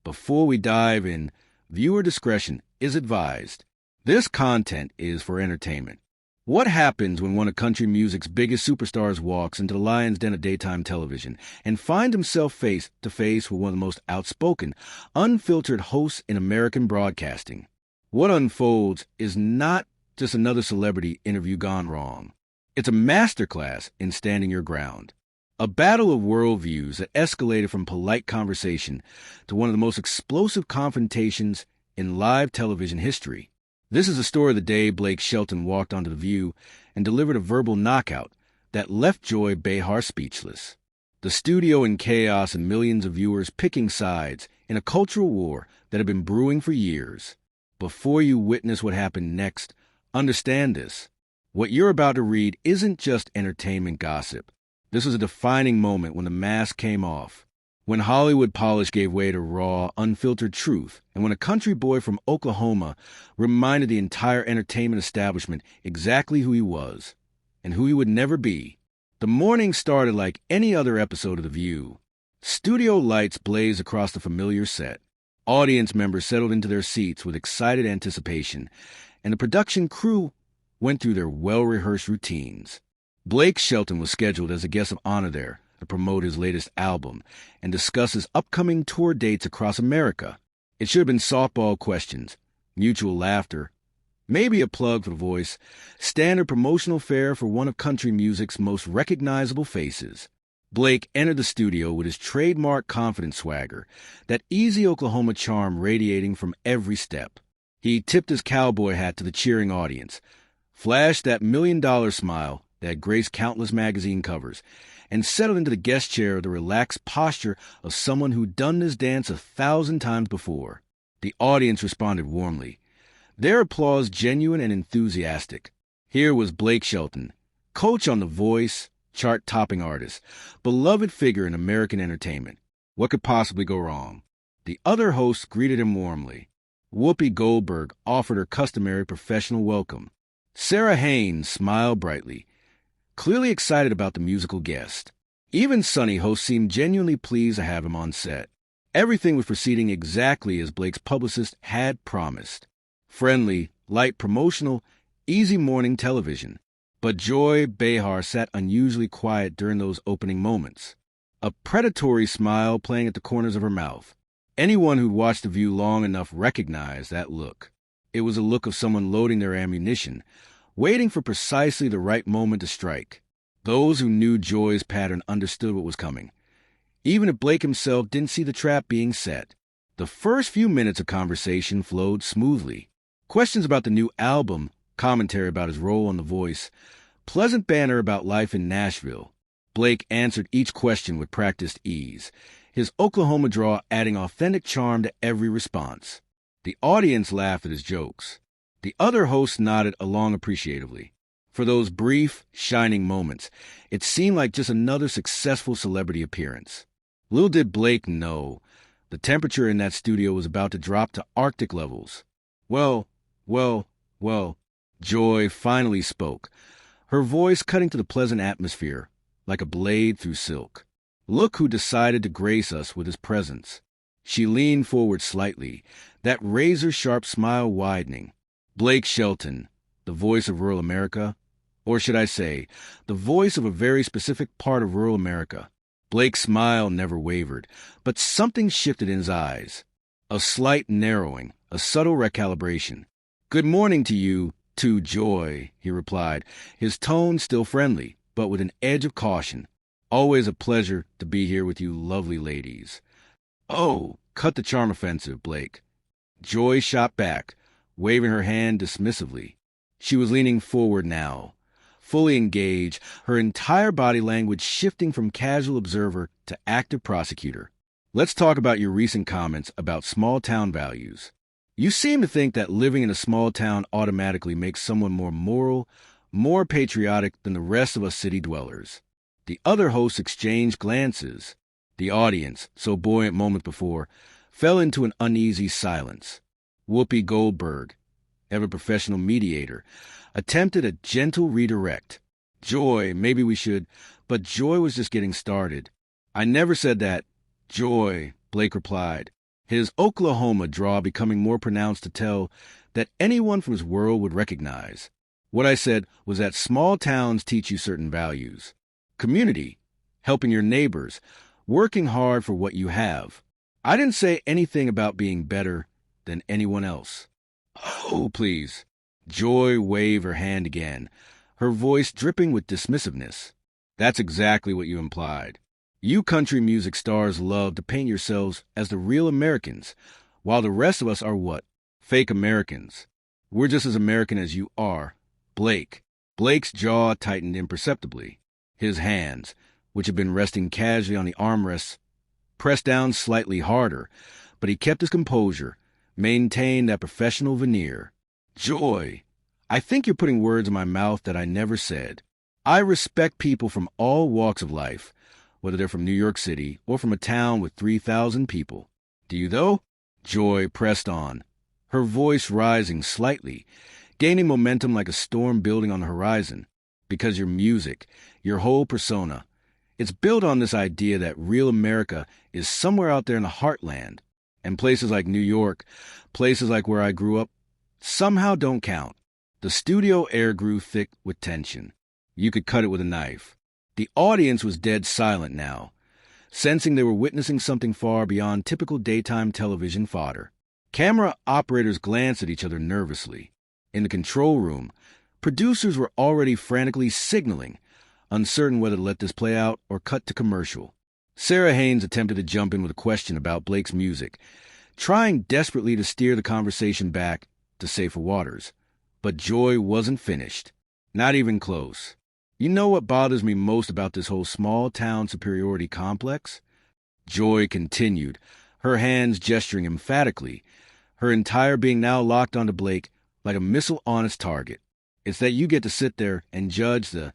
Before we dive in, viewer discretion is advised. This content is for entertainment. What happens when one of country music's biggest superstars walks into the lion's den of daytime television and finds himself face to face with one of the most outspoken, unfiltered hosts in American broadcasting? What unfolds is not just another celebrity interview gone wrong. It's a masterclass in standing your ground. A battle of worldviews that escalated from polite conversation to one of the most explosive confrontations in live television history. This is the story of the day Blake Shelton walked onto The View and delivered a verbal knockout that left Joy Behar speechless. The studio in chaos and millions of viewers picking sides in a cultural war that had been brewing for years. Before you witness what happened next, understand this. What you're about to read isn't just entertainment gossip. This was a defining moment when the mask came off, when Hollywood polish gave way to raw, unfiltered truth, and when a country boy from Oklahoma reminded the entire entertainment establishment exactly who he was and who he would never be. The morning started like any other episode of The View. Studio lights blazed across the familiar set. Audience members settled into their seats with excited anticipation, and the production crew went through their well-rehearsed routines. Blake Shelton was scheduled as a guest of honor there to promote his latest album and discuss his upcoming tour dates across America. It should have been softball questions, mutual laughter, maybe a plug for The Voice, standard promotional fare for one of country music's most recognizable faces. Blake entered the studio with his trademark confident swagger, that easy Oklahoma charm radiating from every step. He tipped his cowboy hat to the cheering audience, flashed that $1 million smile that graced countless magazine covers, and settled into the guest chair with the relaxed posture of someone who'd done this dance 1,000 times before. The audience responded warmly, their applause genuine and enthusiastic. Here was Blake Shelton, coach on The Voice, chart-topping artist, beloved figure in American entertainment. What could possibly go wrong? The other hosts greeted him warmly. Whoopi Goldberg offered her customary professional welcome. Sarah Haynes smiled brightly, clearly excited about the musical guest. Even Sonny host seemed genuinely pleased to have him on set. Everything was proceeding exactly as Blake's publicist had promised. Friendly, light promotional, easy morning television. But Joy Behar sat unusually quiet during those opening moments, a predatory smile playing at the corners of her mouth. Anyone who'd watched The View long enough recognized that look. It was a look of someone loading their ammunition, waiting for precisely the right moment to strike. Those who knew Joy's pattern understood what was coming, even if Blake himself didn't see the trap being set. The first few minutes of conversation flowed smoothly. Questions about the new album, commentary about his role on The Voice, pleasant banter about life in Nashville. Blake answered each question with practiced ease, his Oklahoma drawl adding authentic charm to every response. The audience laughed at his jokes. The other hosts nodded along appreciatively. For those brief, shining moments, it seemed like just another successful celebrity appearance. Little did Blake know, the temperature in that studio was about to drop to Arctic levels. Well, Joy finally spoke, her voice cutting to the pleasant atmosphere like a blade through silk. Look who decided to grace us with his presence. She leaned forward slightly, that razor-sharp smile widening. Blake Shelton, the voice of rural America, or should I say, the voice of a very specific part of rural America. Blake's smile never wavered, but something shifted in his eyes. A slight narrowing, a subtle recalibration. "Good morning to you, too, Joy," he replied, his tone still friendly, but with an edge of caution. "Always a pleasure to be here with you lovely ladies." "Oh, cut the charm offensive, Blake." Joy shot back, waving her hand dismissively. She was leaning forward now, fully engaged, her entire body language shifting from casual observer to active prosecutor. "Let's talk about your recent comments about small-town values. You seem to think that living in a small town automatically makes someone more moral, more patriotic than the rest of us city dwellers." The other hosts exchanged glances. The audience, so buoyant moments before, fell into an uneasy silence. Whoopi Goldberg, ever professional mediator, attempted a gentle redirect. "Joy, maybe we should," but Joy was just getting started. "I never said that." "Joy," Blake replied, his Oklahoma drawl becoming more pronounced to tell that anyone from his world would recognize. What I said was that small towns teach you certain values. Community, helping your neighbors, working hard for what you have. I didn't say anything about being better than anyone else. Oh, please. Joy waved her hand again, her voice dripping with dismissiveness. That's exactly what you implied. You country music stars love to paint yourselves as the real Americans, while the rest of us are what? Fake Americans. We're just as American as you are. Blake. Blake's jaw tightened imperceptibly. His hands, which had been resting casually on the armrests, pressed down slightly harder, but he kept his composure, maintained that professional veneer. Joy, I think you're putting words in my mouth that I never said. I respect people from all walks of life, whether they're from New York City or from a town with 3,000 people. Do you, though? Joy pressed on, her voice rising slightly, gaining momentum like a storm building on the horizon. Because your music, your whole persona, it's built on this idea that real America is somewhere out there in the heartland, and places like New York, places like where I grew up, somehow don't count. The studio air grew thick with tension. You could cut it with a knife. The audience was dead silent now, sensing they were witnessing something far beyond typical daytime television fodder. Camera operators glanced at each other nervously. In the control room, producers were already frantically signaling, uncertain whether to let this play out or cut to commercial. Sarah Haynes attempted to jump in with a question about Blake's music, trying desperately to steer the conversation back to safer waters. But Joy wasn't finished. Not even close. You know what bothers me most about this whole small-town superiority complex? Joy continued, her hands gesturing emphatically, her entire being now locked onto Blake like a missile on its target. It's that you get to sit there and judge the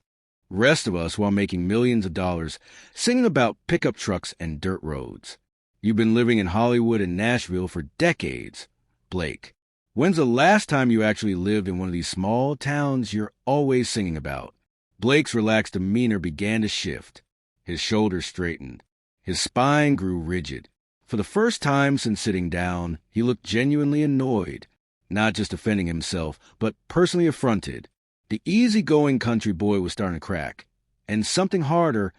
rest of us while making millions of dollars, singing about pickup trucks and dirt roads. You've been living in Hollywood and Nashville for decades. Blake, when's the last time you actually lived in one of these small towns you're always singing about? Blake's relaxed demeanor began to shift. His shoulders straightened. His spine grew rigid. For the first time since sitting down, he looked genuinely annoyed, not just defending himself, but personally affronted. The easygoing country boy was starting to crack, and something harder,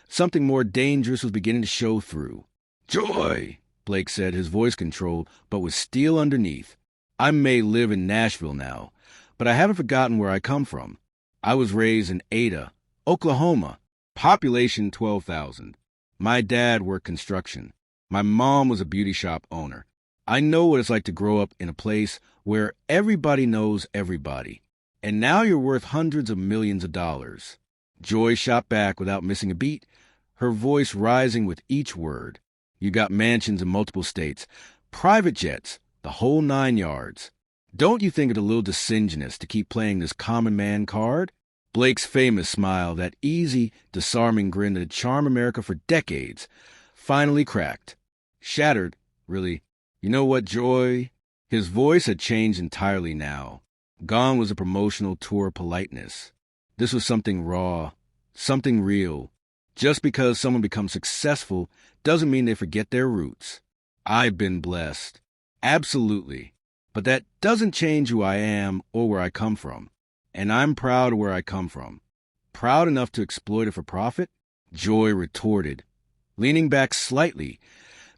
something more dangerous was beginning to show through. Joy, Blake said, his voice controlled, but with steel underneath. I may live in Nashville now, but I haven't forgotten where I come from. I was raised in Ada, Oklahoma, population 12,000. My dad worked construction. My mom was a beauty shop owner. I know what it's like to grow up in a place where everybody knows everybody. And now you're worth hundreds of millions of dollars. Joy shot back without missing a beat, her voice rising with each word. You got mansions in multiple states, private jets, the whole 9 yards. Don't you think it a little disingenuous to keep playing this common man card? Blake's famous smile, that easy, disarming grin that had charmed America for decades, finally cracked. Shattered, really. You know what, Joy? His voice had changed entirely now. Gone was a promotional tour politeness. This was something raw, something real. Just because someone becomes successful doesn't mean they forget their roots. I've been blessed. Absolutely. But that doesn't change who I am or where I come from. And I'm proud of where I come from. Proud enough to exploit it for profit? Joy retorted, leaning back slightly,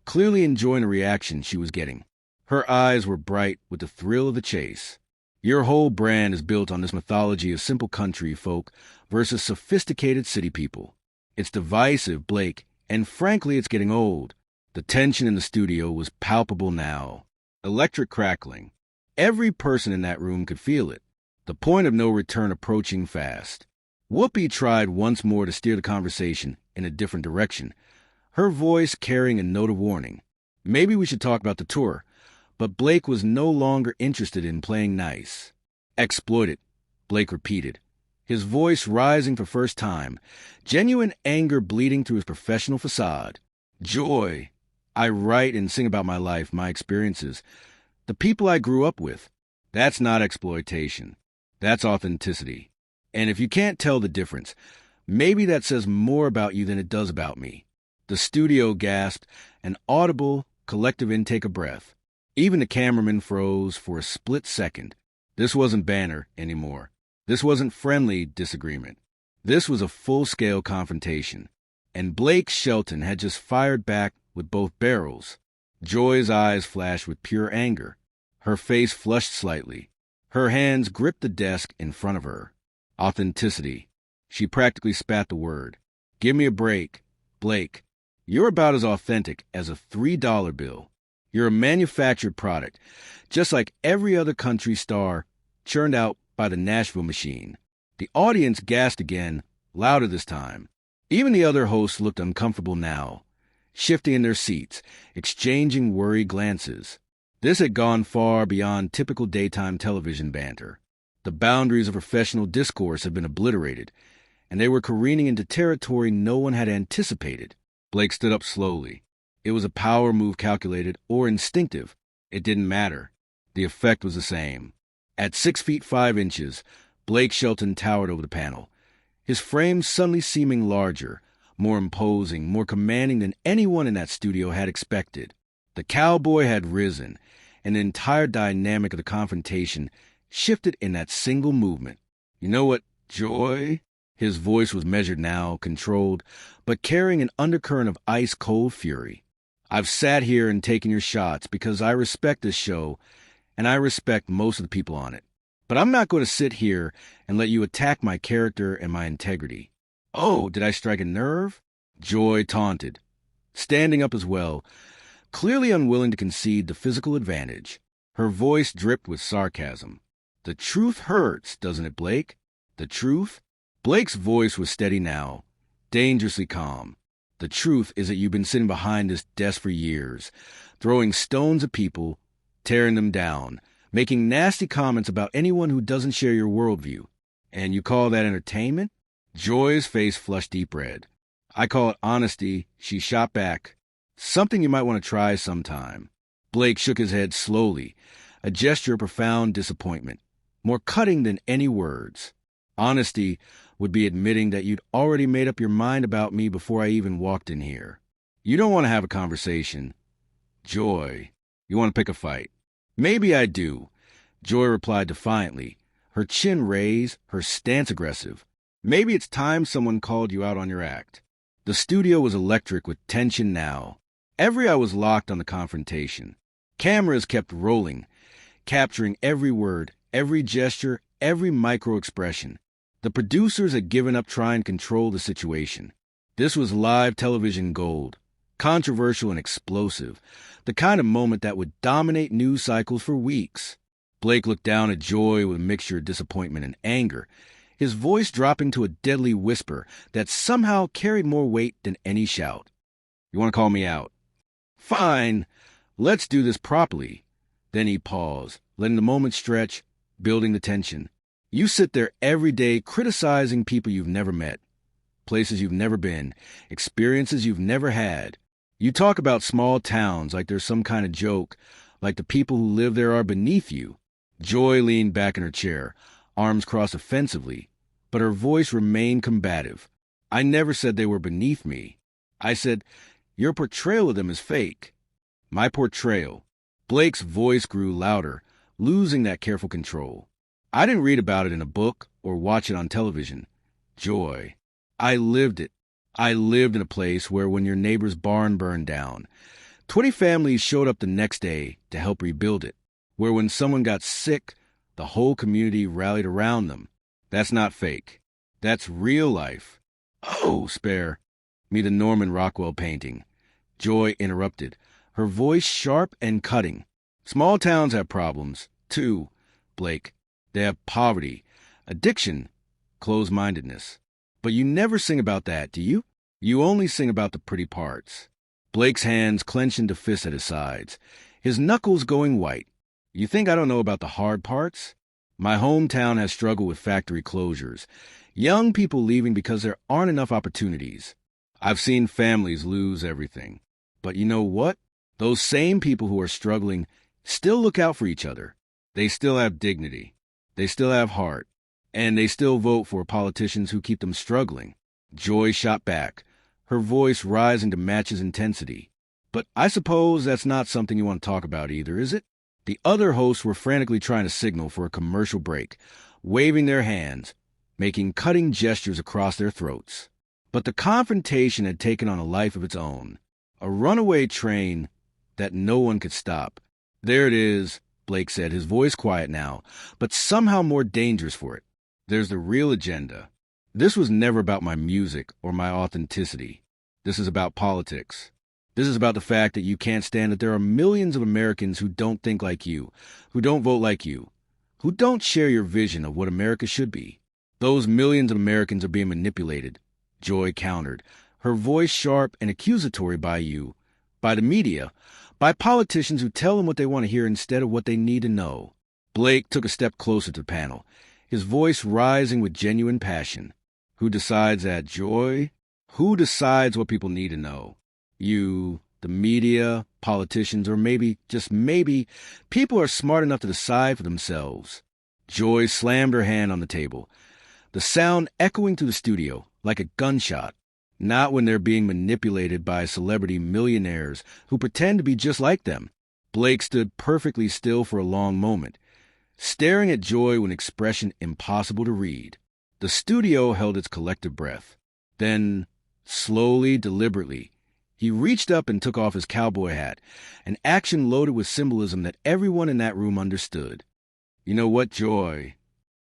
clearly enjoying the reaction she was getting. Her eyes were bright with the thrill of the chase. Your whole brand is built on this mythology of simple country folk versus sophisticated city people. It's divisive, Blake, and frankly, it's getting old. The tension in the studio was palpable now. Electric crackling. Every person in that room could feel it. The point of no return approaching fast. Whoopi tried once more to steer the conversation in a different direction, her voice carrying a note of warning. Maybe we should talk about the tour, but Blake was no longer interested in playing nice. Exploit it, Blake repeated, his voice rising for first time, genuine anger bleeding through his professional facade. Joy. I write and sing about my life, my experiences, the people I grew up with. That's not exploitation. That's authenticity. And if you can't tell the difference, maybe that says more about you than it does about me. The studio gasped, an audible, collective intake of breath. Even the cameraman froze for a split second. This wasn't banter anymore. This wasn't friendly disagreement. This was a full-scale confrontation. And Blake Shelton had just fired back with both barrels. Joy's eyes flashed with pure anger. Her face flushed slightly. Her hands gripped the desk in front of her. Authenticity. She practically spat the word. Give me a break, Blake. You're about as authentic as a $3 bill. You're a manufactured product, just like every other country star churned out by the Nashville machine. The audience gasped again, louder this time. Even the other hosts looked uncomfortable now, shifting in their seats, exchanging worried glances. This had gone far beyond typical daytime television banter. The boundaries of professional discourse had been obliterated, and they were careening into territory no one had anticipated. Blake stood up slowly. It was a power move, calculated or instinctive. It didn't matter. The effect was the same. At 6 feet 5 inches, Blake Shelton towered over the panel, his frame suddenly seeming larger, more imposing, more commanding than anyone in that studio had expected. The cowboy had risen, and the entire dynamic of the confrontation shifted in that single movement. You know what, Joy? His voice was measured now, controlled, but carrying an undercurrent of ice-cold fury. I've sat here and taken your shots because I respect this show, and I respect most of the people on it. But I'm not going to sit here and let you attack my character and my integrity. Oh, did I strike a nerve? Joy taunted, standing up as well, clearly unwilling to concede the physical advantage. Her voice dripped with sarcasm. The truth hurts, doesn't it, Blake? The truth? Blake's voice was steady now, dangerously calm. The truth is that you've been sitting behind this desk for years, throwing stones at people, tearing them down, making nasty comments about anyone who doesn't share your worldview. And you call that entertainment? Joy's face flushed deep red. I call it honesty, she shot back. Something you might want to try sometime. Blake shook his head slowly, a gesture of profound disappointment, more cutting than any words. Honesty would be admitting that you'd already made up your mind about me before I even walked in here. You don't want to have a conversation. Joy, you want to pick a fight. Maybe I do, Joy replied defiantly, her chin raised, her stance aggressive. Maybe it's time someone called you out on your act. The studio was electric with tension now. Every eye was locked on the confrontation. Cameras kept rolling, capturing every word, every gesture, every micro-expression. The producers had given up trying to control the situation. This was live television gold, controversial and explosive, the kind of moment that would dominate news cycles for weeks. Blake looked down at Joy with a mixture of disappointment and anger, his voice dropping to a deadly whisper that somehow carried more weight than any shout. You want to call me out? Fine, let's do this properly. Then he paused, letting the moment stretch, building the tension. You sit there every day criticizing people you've never met, places you've never been, experiences you've never had. You talk about small towns like there's some kind of joke, like the people who live there are beneath you. Joy leaned back in her chair, arms crossed offensively, but her voice remained combative. I never said they were beneath me. I said, your portrayal of them is fake. My portrayal. Blake's voice grew louder, losing that careful control. I didn't read about it in a book or watch it on television. Joy. I lived it. I lived in a place where when your neighbor's barn burned down, 20 families showed up the next day to help rebuild it. Where when someone got sick, the whole community rallied around them. That's not fake. That's real life. Oh, spare me the Norman Rockwell painting. Joy interrupted, her voice sharp and cutting. Small towns have problems, too, Blake. They have poverty, addiction, closed-mindedness. But you never sing about that, do you? You only sing about the pretty parts. Blake's hands clenched into fists at his sides, his knuckles going white. You think I don't know about the hard parts? My hometown has struggled with factory closures, young people leaving because there aren't enough opportunities. I've seen families lose everything. But you know what? Those same people who are struggling still look out for each other. They still have dignity. They still have heart. And they still vote for politicians who keep them struggling. Joy shot back, her voice rising to match his intensity. But I suppose that's not something you want to talk about either, is it? The other hosts were frantically trying to signal for a commercial break, waving their hands, making cutting gestures across their throats. But the confrontation had taken on a life of its own, a runaway train that no one could stop. "There it is," Blake said, his voice quiet now, but somehow more dangerous for it. "There's the real agenda. This was never about my music or my authenticity. This is about politics. This is about the fact that you can't stand that there are millions of Americans who don't think like you, who don't vote like you, who don't share your vision of what America should be. Those millions of Americans are being manipulated," Joy countered, her voice sharp and accusatory by you, by the media, by politicians who tell them what they want to hear instead of what they need to know. Blake took a step closer to the panel, his voice rising with genuine passion. "Who decides that, Joy? Who decides what people need to know? You, the media, politicians, or maybe, just maybe, people are smart enough to decide for themselves." Joy slammed her hand on the table, the sound echoing through the studio like a gunshot. "Not when they're being manipulated by celebrity millionaires who pretend to be just like them." Blake stood perfectly still for a long moment, staring at Joy with an expression impossible to read. The studio held its collective breath. Then, slowly, deliberately, he reached up and took off his cowboy hat, an action loaded with symbolism that everyone in that room understood. "You know what, Joy?"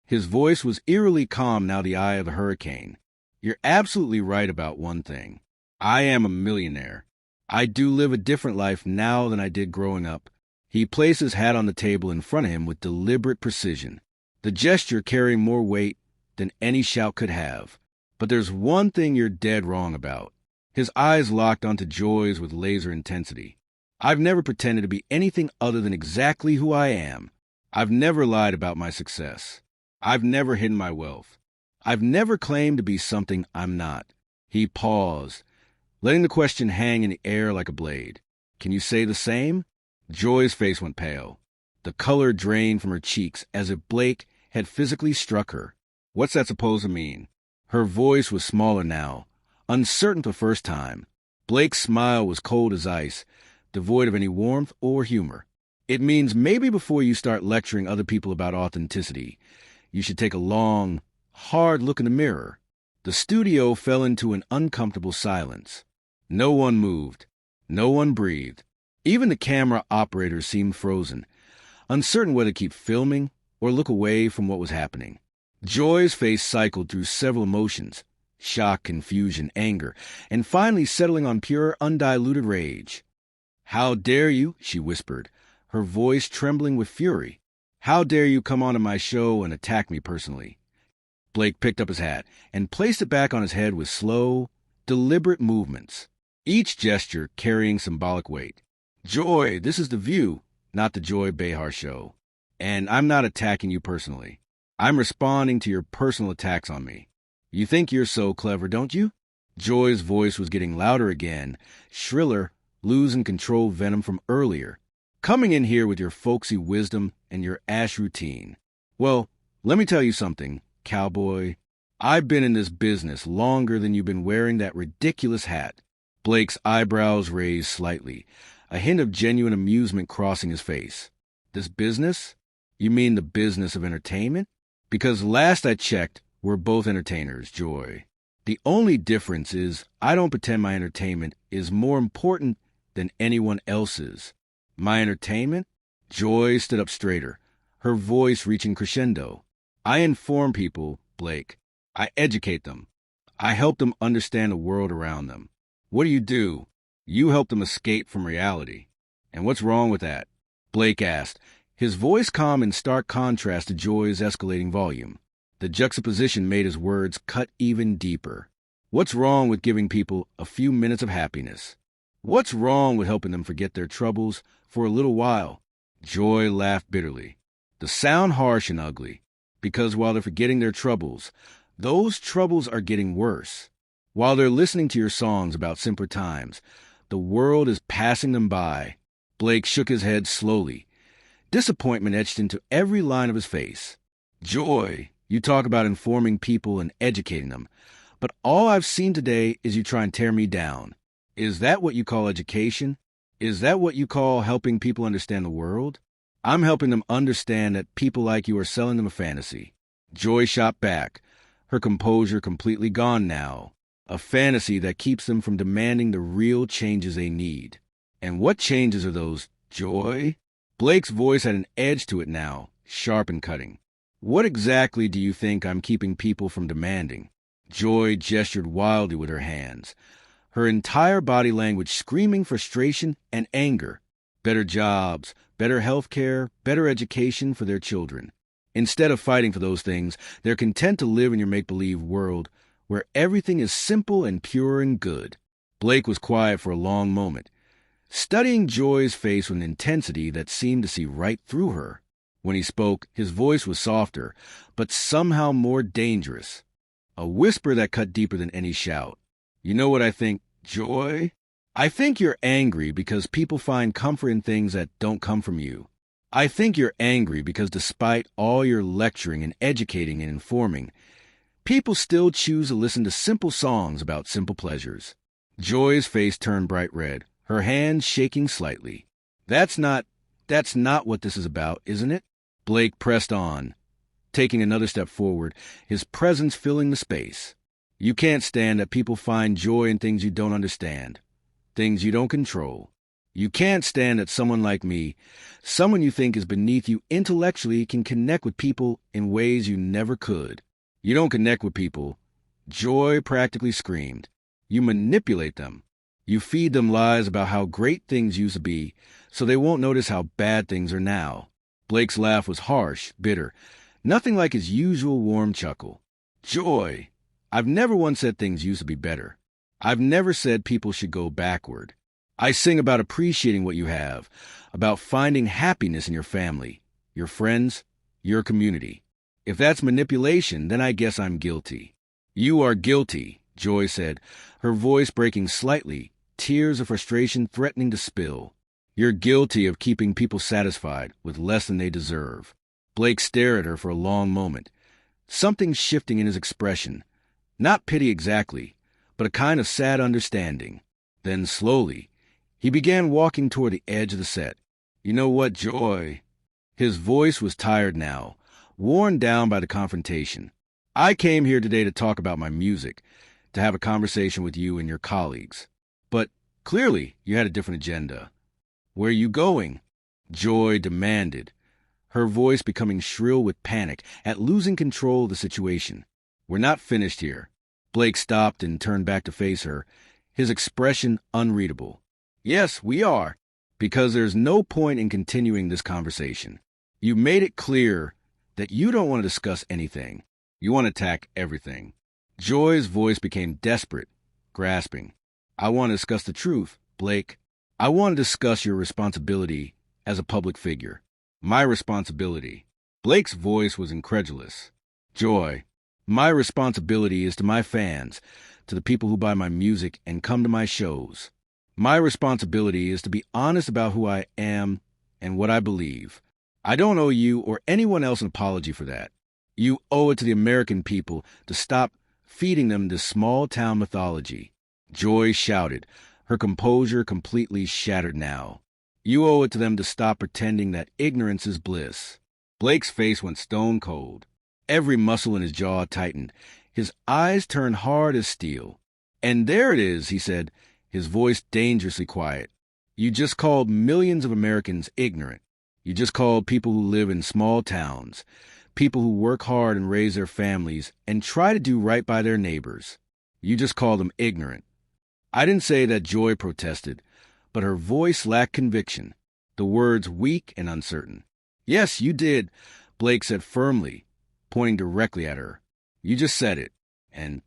His voice was eerily calm now, the eye of a hurricane. "You're absolutely right about one thing. I am a millionaire. I do live a different life now than I did growing up." He placed his hat on the table in front of him with deliberate precision, the gesture carrying more weight than any shout could have. "But there's one thing you're dead wrong about." His eyes locked onto Joy's with laser intensity. "I've never pretended to be anything other than exactly who I am. I've never lied about my success. I've never hidden my wealth. I've never claimed to be something I'm not." He paused, letting the question hang in the air like a blade. "Can you say the same?" Joy's face went pale. The color drained from her cheeks as if Blake had physically struck her. "What's that supposed to mean?" Her voice was smaller now, uncertain for the first time. Blake's smile was cold as ice, devoid of any warmth or humor. "It means maybe before you start lecturing other people about authenticity, you should take a long, hard look in the mirror." The studio fell into an uncomfortable silence. No one moved. No one breathed. Even the camera operators seemed frozen, uncertain whether to keep filming or look away from what was happening. Joy's face cycled through several emotions: shock, confusion, anger, and finally settling on pure, undiluted rage. "How dare you?" she whispered, her voice trembling with fury. "How dare you come onto my show and attack me personally?" Blake picked up his hat and placed it back on his head with slow, deliberate movements, each gesture carrying symbolic weight. "Joy, this is The View, not the Joy Behar Show. And I'm not attacking you personally. I'm responding to your personal attacks on me. You think you're so clever, don't you?" Joy's voice was getting louder again, shriller, losing controlled venom from earlier. "Coming in here with your folksy wisdom and your ash routine. Well, let me tell you something, cowboy. I've been in this business longer than you've been wearing that ridiculous hat." Blake's eyebrows raised slightly, a hint of genuine amusement crossing his face. "This business? You mean the business of entertainment? Because last I checked, we're both entertainers, Joy. The only difference is I don't pretend my entertainment is more important than anyone else's. My entertainment?" Joy stood up straighter, her voice reaching crescendo. "I inform people, Blake. I educate them. I help them understand the world around them. What do? You help them escape from reality. And what's wrong with that?" Blake asked, his voice calm in stark contrast to Joy's escalating volume. The juxtaposition made his words cut even deeper. "What's wrong with giving people a few minutes of happiness? What's wrong with helping them forget their troubles for a little while?" Joy laughed bitterly, the sound harsh and ugly, because while they're forgetting their troubles, those troubles are getting worse. While they're listening to your songs about simpler times, the world is passing them by. Blake shook his head slowly, disappointment etched into every line of his face. "Joy, you talk about informing people and educating them, but all I've seen today is you try and tear me down. Is that what you call education? Is that what you call helping people understand the world? I'm helping them understand that people like you are selling them a fantasy. Joy shot back, her composure completely gone now. A fantasy that keeps them from demanding the real changes they need. And what changes are those, Joy? Blake's voice had an edge to it now, sharp and cutting. What exactly do you think I'm keeping people from demanding? Joy gestured wildly with her hands, her entire body language screaming frustration and anger. Better jobs, better health care, better education for their children. Instead of fighting for those things, they're content to live in your make-believe world where everything is simple and pure and good. Blake was quiet for a long moment, studying Joy's face with an intensity that seemed to see right through her. When he spoke, his voice was softer, but somehow more dangerous. A whisper that cut deeper than any shout. You know what I think, Joy? I think you're angry because people find comfort in things that don't come from you. I think you're angry because despite all your lecturing and educating and informing, people still choose to listen to simple songs about simple pleasures. Joy's face turned bright red, her hands shaking slightly. That's not what this is about, isn't it? Blake pressed on, taking another step forward, his presence filling the space. You can't stand that people find joy in things you don't understand, things you don't control. You can't stand that someone like me, someone you think is beneath you intellectually, can connect with people in ways you never could. You don't connect with people, Joy practically screamed. You manipulate them. You feed them lies about how great things used to be, so they won't notice how bad things are now. Blake's laugh was harsh, bitter, nothing like his usual warm chuckle. Joy, I've never once said things used to be better. I've never said people should go backward. I sing about appreciating what you have, about finding happiness in your family, your friends, your community. If that's manipulation, then I guess I'm guilty. You are guilty, Joy said, her voice breaking slightly, tears of frustration threatening to spill. You're guilty of keeping people satisfied with less than they deserve. Blake stared at her for a long moment, something shifting in his expression. Not pity exactly, but a kind of sad understanding. Then slowly, he began walking toward the edge of the set. You know what, Joy? His voice was tired now, worn down by the confrontation. I came here today to talk about my music, to have a conversation with you and your colleagues. But clearly, you had a different agenda. Where are you going? Joy demanded, her voice becoming shrill with panic at losing control of the situation. We're not finished here. Blake stopped and turned back to face her, his expression unreadable. Yes, we are, because there's no point in continuing this conversation. You made it clear that you don't want to discuss anything. You want to attack everything. Joy's voice became desperate, grasping. I want to discuss the truth, Blake. I want to discuss your responsibility as a public figure. My responsibility. Blake's voice was incredulous. Joy, my responsibility is to my fans, to the people who buy my music and come to my shows. My responsibility is to be honest about who I am and what I believe. I don't owe you or anyone else an apology for that. You owe it to the American people to stop feeding them this small-town mythology. Joy shouted, her composure completely shattered now. You owe it to them to stop pretending that ignorance is bliss. Blake's face went stone cold. Every muscle in his jaw tightened. His eyes turned hard as steel. And there it is, he said, his voice dangerously quiet. You just called millions of Americans ignorant. You just called people who live in small towns, people who work hard and raise their families and try to do right by their neighbors. You just called them ignorant. I didn't say that Joy protested, but her voice lacked conviction, the words weak and uncertain. Yes, you did, Blake said firmly, pointing directly at her. You just said it. And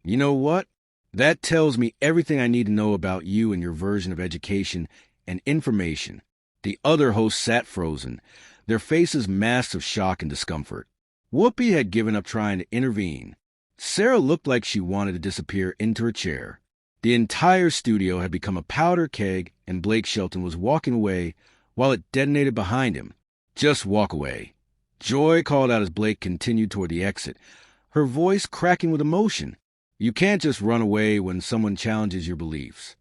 you know what? That tells me everything I need to know about you and your version of education and information. The other hosts sat frozen, their faces masks of shock and discomfort. Whoopi had given up trying to intervene. Sarah looked like she wanted to disappear into her chair. The entire studio had become a powder keg, and Blake Shelton was walking away while it detonated behind him. Just walk away. Joy called out as Blake continued toward the exit, her voice cracking with emotion. You can't just run away when someone challenges your beliefs.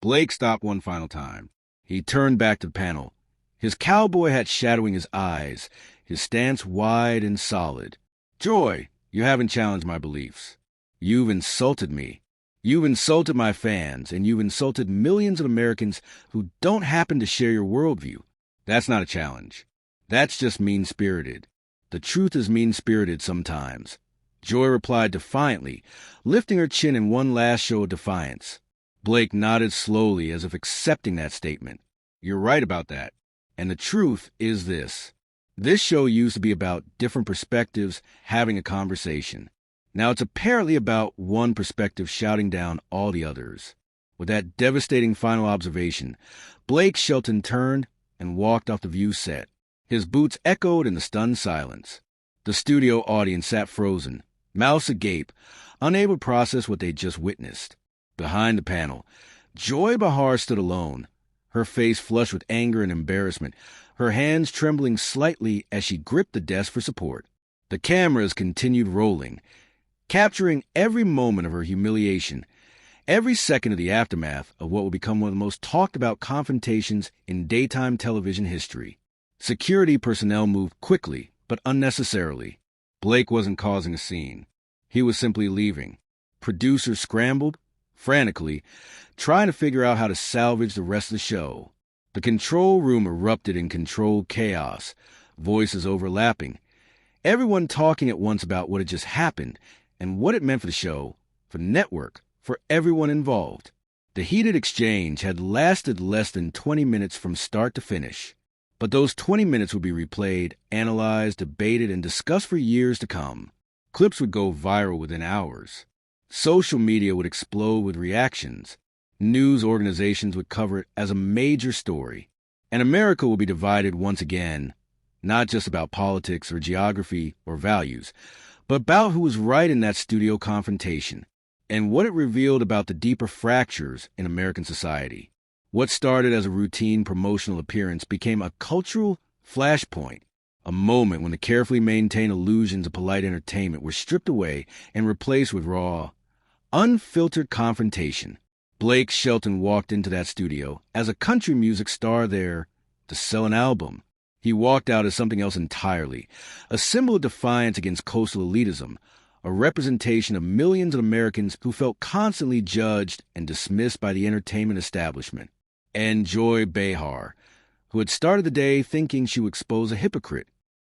Blake stopped one final time. He turned back to the panel, his cowboy hat shadowing his eyes, his stance wide and solid. "Joy, you haven't challenged my beliefs. You've insulted me. You've insulted my fans, and you've insulted millions of Americans who don't happen to share your worldview. That's not a challenge. That's just mean-spirited. The truth is mean-spirited sometimes." Joy replied defiantly, lifting her chin in one last show of defiance. Blake nodded slowly as if accepting that statement. "You're right about that. And the truth is this. This show used to be about different perspectives having a conversation. Now it's apparently about one perspective shouting down all the others." With that devastating final observation, Blake Shelton turned and walked off the View set. His boots echoed in the stunned silence. The studio audience sat frozen, mouths agape, unable to process what they'd just witnessed. Behind the panel, Joy Behar stood alone, her face flushed with anger and embarrassment, her hands trembling slightly as she gripped the desk for support. The cameras continued rolling, capturing every moment of her humiliation, every second of the aftermath of what would become one of the most talked-about confrontations in daytime television history. Security personnel moved quickly, but unnecessarily. Blake wasn't causing a scene. He was simply leaving. Producers scrambled, frantically, trying to figure out how to salvage the rest of the show. The control room erupted in controlled chaos, voices overlapping, everyone talking at once about what had just happened and what it meant for the show, for the network, for everyone involved. The heated exchange had lasted less than 20 minutes from start to finish. But those 20 minutes would be replayed, analyzed, debated, and discussed for years to come. Clips would go viral within hours. Social media would explode with reactions. News organizations would cover it as a major story. And America would be divided once again, not just about politics or geography or values, but about who was right in that studio confrontation and what it revealed about the deeper fractures in American society. What started as a routine promotional appearance became a cultural flashpoint, a moment when the carefully maintained illusions of polite entertainment were stripped away and replaced with raw, unfiltered confrontation. Blake Shelton walked into that studio as a country music star there to sell an album. He walked out as something else entirely, a symbol of defiance against coastal elitism, a representation of millions of Americans who felt constantly judged and dismissed by the entertainment establishment. And Joy Behar, who had started the day thinking she would expose a hypocrite,